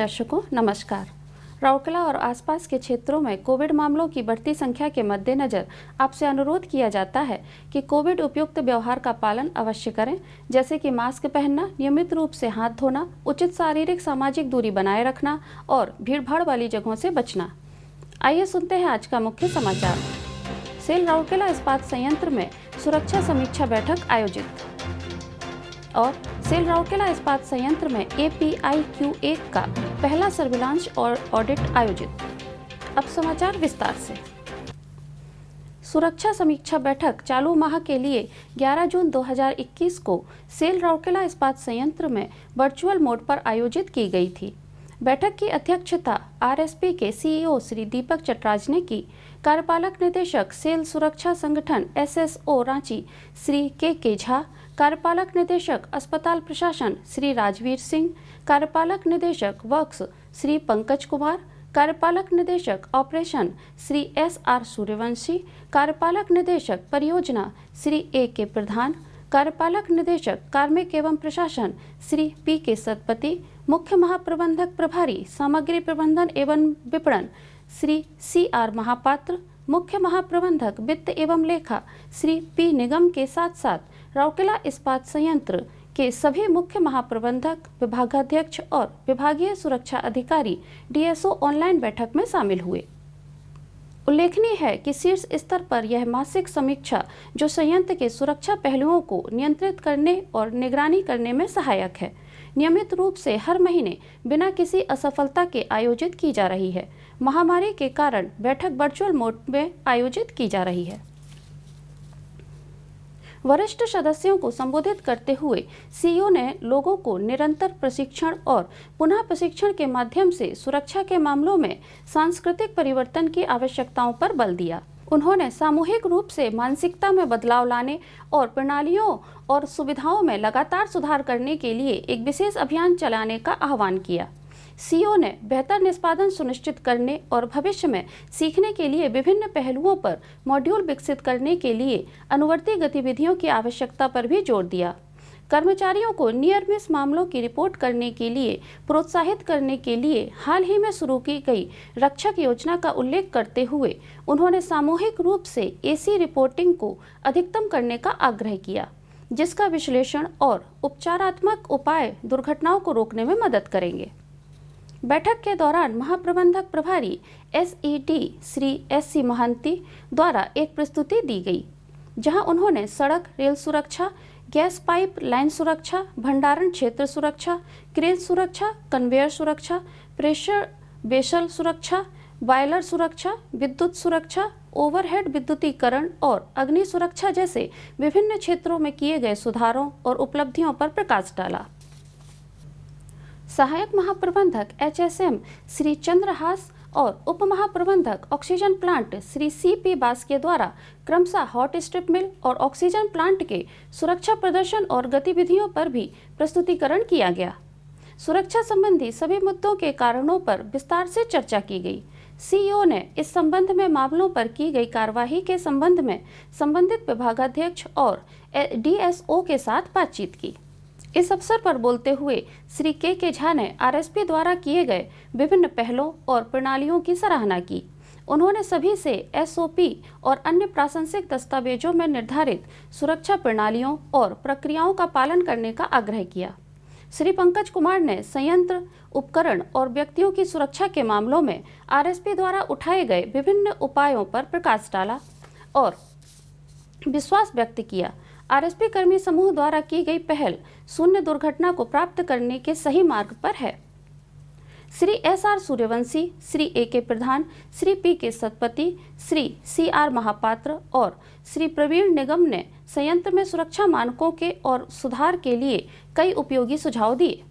दर्शकों नमस्कार। राउरकेला और आसपास के क्षेत्रों में कोविड मामलों की बढ़ती संख्या के मद्देनजर आपसे अनुरोध किया जाता है कि कोविड उपयुक्त व्यवहार का पालन अवश्य करें, जैसे कि मास्क पहनना, नियमित रूप से हाथ धोना, उचित शारीरिक सामाजिक दूरी बनाए रखना और भीड़भाड़ वाली जगहों से बचना। आइए सुनते हैं आज का मुख्य समाचार। सेल राउरकेला इस्पात संयंत्र में सुरक्षा समीक्षा बैठक आयोजित और सेल राउरकेला इस्पात संयंत्र में APIQ1 का पहला सर्विलांस और ऑडिट आयोजित। अब समाचार विस्तार से। सुरक्षा समीक्षा बैठक चालू माह के लिए 11 जून 2021 को सेल राउरकेला इस्पात संयंत्र में वर्चुअल मोड पर आयोजित की गई थी। बैठक की अध्यक्षता RSP के CEO श्री दीपक चटराज ने की। कार्यपालक निदेशक सेल सुरक्षा संगठन SSO रांची श्री के झा, कार्यपालक निदेशक अस्पताल प्रशासन श्री राजवीर सिंह, कार्यपालक निदेशक वर्क्स श्री पंकज कुमार, कार्यपालक निदेशक ऑपरेशन श्री SR सूर्यवंशी, कार्यपालक निदेशक परियोजना श्री AK प्रधान, कार्यपालक निदेशक कार्मिक एवं प्रशासन श्री PK सतपति, मुख्य महाप्रबंधक प्रभारी सामग्री प्रबंधन एवं विपणन श्री CR महापात्र, मुख्य महाप्रबंधक वित्त एवं लेखा श्री P निगम के साथ साथ राउरकेला इस्पात संयंत्र के सभी मुख्य महाप्रबंधक, विभागाध्यक्ष और विभागीय सुरक्षा अधिकारी DSO ऑनलाइन बैठक में शामिल हुए। उल्लेखनीय है कि शीर्ष स्तर पर यह मासिक समीक्षा जो संयंत्र के सुरक्षा पहलुओं को नियंत्रित करने और निगरानी करने में सहायक है, नियमित रूप से हर महीने बिना किसी असफलता के आयोजित की जा रही है। महामारी के कारण बैठक वर्चुअल मोड में आयोजित की जा रही है। वरिष्ठ सदस्यों को संबोधित करते हुए CEO ने लोगों को निरंतर प्रशिक्षण और पुनः प्रशिक्षण के माध्यम से सुरक्षा के मामलों में सांस्कृतिक परिवर्तन की आवश्यकताओं पर बल दिया। उन्होंने सामूहिक रूप से मानसिकता में बदलाव लाने और प्रणालियों और सुविधाओं में लगातार सुधार करने के लिए एक विशेष अभियान चलाने का आह्वान किया। CEO ने बेहतर निष्पादन सुनिश्चित करने और भविष्य में सीखने के लिए विभिन्न पहलुओं पर मॉड्यूल विकसित करने के लिए अनुवर्ती गतिविधियों की आवश्यकता पर भी जोर दिया। कर्मचारियों को नियर मिस मामलों की रिपोर्ट करने के लिए प्रोत्साहित करने के लिए हाल ही में शुरू की गई रक्षक योजना का उल्लेख करते हुए उन्होंने सामूहिक रूप से AC रिपोर्टिंग को अधिकतम करने का आग्रह किया, जिसका विश्लेषण और उपचारात्मक उपाय दुर्घटनाओं को रोकने में मदद करेंगे। बैठक के दौरान महाप्रबंधक प्रभारी SED श्री SC महंती द्वारा एक प्रस्तुति दी गई, जहां उन्होंने सड़क रेल सुरक्षा, गैस पाइप लाइन सुरक्षा, भंडारण क्षेत्र सुरक्षा, क्रेन सुरक्षा, कन्वेयर सुरक्षा, प्रेशर वेसल सुरक्षा, बॉयलर सुरक्षा, विद्युत सुरक्षा, ओवरहेड विद्युतीकरण और अग्नि सुरक्षा जैसे विभिन्न क्षेत्रों में किए गए सुधारों और उपलब्धियों पर प्रकाश डाला। सहायक महाप्रबंधक HSM श्री चंद्रहास और उप महाप्रबंधक ऑक्सीजन प्लांट श्री CP बास के द्वारा क्रमशः हॉट स्ट्रिप मिल और ऑक्सीजन प्लांट के सुरक्षा प्रदर्शन और गतिविधियों पर भी प्रस्तुतिकरण किया गया। सुरक्षा संबंधी सभी मुद्दों के कारणों पर विस्तार से चर्चा की गई। CEO ने इस संबंध में मामलों पर की गई कार्यवाही के संबंध में संबंधित विभागाध्यक्ष और DSO के साथ बातचीत की। इस अवसर पर बोलते हुए श्री के झा ने RSP द्वारा किए गए विभिन्न पहलों और प्रणालियों की सराहना की। उन्होंने सभी से SOP और अन्य प्रासंगिक दस्तावेजों में निर्धारित सुरक्षा प्रणालियों और प्रक्रियाओं का पालन करने का आग्रह किया। श्री पंकज कुमार ने संयंत्र, उपकरण और व्यक्तियों की सुरक्षा के मामलों में RSP द्वारा उठाए गए विभिन्न उपायों पर प्रकाश डाला और विश्वास व्यक्त किया। RSP कर्मी समूह द्वारा की गई पहल शून्य दुर्घटना को प्राप्त करने के सही मार्ग पर है। श्री SR सूर्यवंशी, श्री AK प्रधान, श्री PK सतपति, श्री CR महापात्र और श्री प्रवीण निगम ने संयंत्र में सुरक्षा मानकों के और सुधार के लिए कई उपयोगी सुझाव दिए।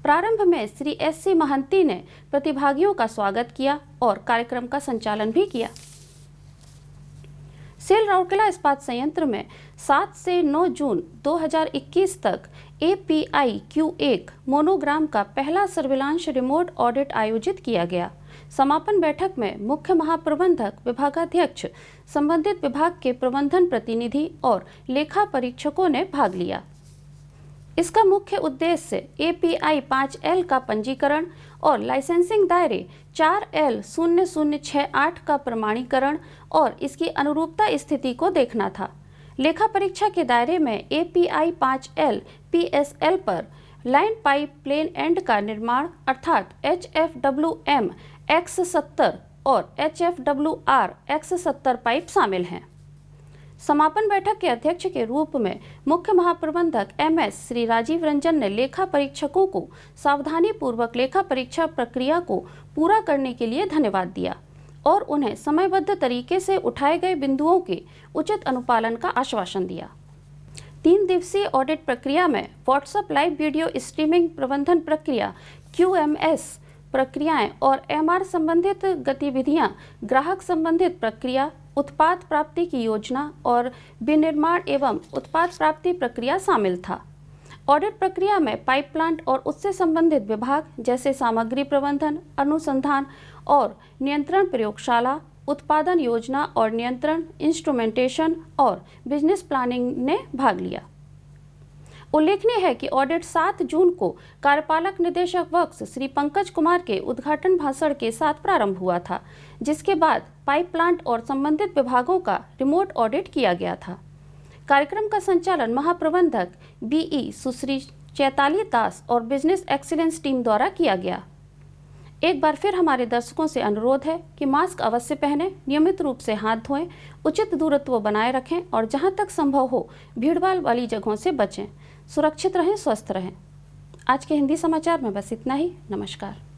प्रारंभ में श्री SC महंती ने प्रतिभागियों का स्वागत किया और कार्यक्रम का संचालन भी किया। सेल राउरकेला इस्पात संयंत्र में 7 से 9 जून 2021 तक APIQ1 मोनोग्राम का पहला सर्विलांस रिमोट ऑडिट आयोजित किया गया। समापन बैठक में मुख्य महाप्रबंधक, विभागाध्यक्ष, संबंधित विभाग के प्रबंधन प्रतिनिधि और लेखा परीक्षकों ने भाग लिया। इसका मुख्य उद्देश्य API 5L का पंजीकरण और लाइसेंसिंग दायरे 4L0068 का प्रमाणीकरण और इसकी अनुरूपता स्थिति को देखना था। लेखा परीक्षा के दायरे में API 5L PSL पर लाइन पाइप प्लेन एंड का निर्माण अर्थात HFWM X70 और HFWR X70 पाइप शामिल हैं। समापन बैठक के अध्यक्ष के रूप में मुख्य महाप्रबंधक MS श्री राजीव रंजन ने लेखा परीक्षकों को सावधानी पूर्वक लेखा परीक्षा प्रक्रिया को पूरा करने के लिए धन्यवाद दिया और उन्हें समयबद्ध तरीके से उठाए गए बिंदुओं के उचित अनुपालन का आश्वासन दिया। 3 दिवसीय ऑडिट प्रक्रिया में व्हाट्सएप लाइव वीडियो स्ट्रीमिंग प्रबंधन प्रक्रिया QMS प्रक्रियाएं और MR संबंधित गतिविधियां, ग्राहक संबंधित प्रक्रिया, उत्पाद प्राप्ति की योजना और विनिर्माण एवं उत्पाद प्राप्ति प्रक्रिया शामिल था। ऑडिट प्रक्रिया में पाइप प्लांट और उससे संबंधित विभाग जैसे सामग्री प्रबंधन, अनुसंधान और नियंत्रण प्रयोगशाला, उत्पादन योजना और नियंत्रण, इंस्ट्रूमेंटेशन और बिजनेस प्लानिंग ने भाग लिया। उल्लेखनीय है कि ऑडिट 7 जून को कार्यपालक निदेशक वर्क्स श्री पंकज कुमार के उद्घाटन भाषण के साथ प्रारंभ हुआ था, जिसके बाद पाइप प्लांट और संबंधित विभागों का रिमोट ऑडिट किया गया था। कार्यक्रम का संचालन महाप्रबंधक BE सुश्री चैताली दास और बिजनेस एक्सीलेंस टीम द्वारा किया गया। एक बार फिर हमारे दर्शकों से अनुरोध है कि मास्क अवश्य पहनें, नियमित रूप से हाथ धोएं, उचित दूरत्व बनाए रखें और जहां तक संभव हो भीड़भाड़ वाली जगहों से बचें। सुरक्षित रहें, स्वस्थ रहें। आज के हिंदी समाचार में बस इतना ही। नमस्कार।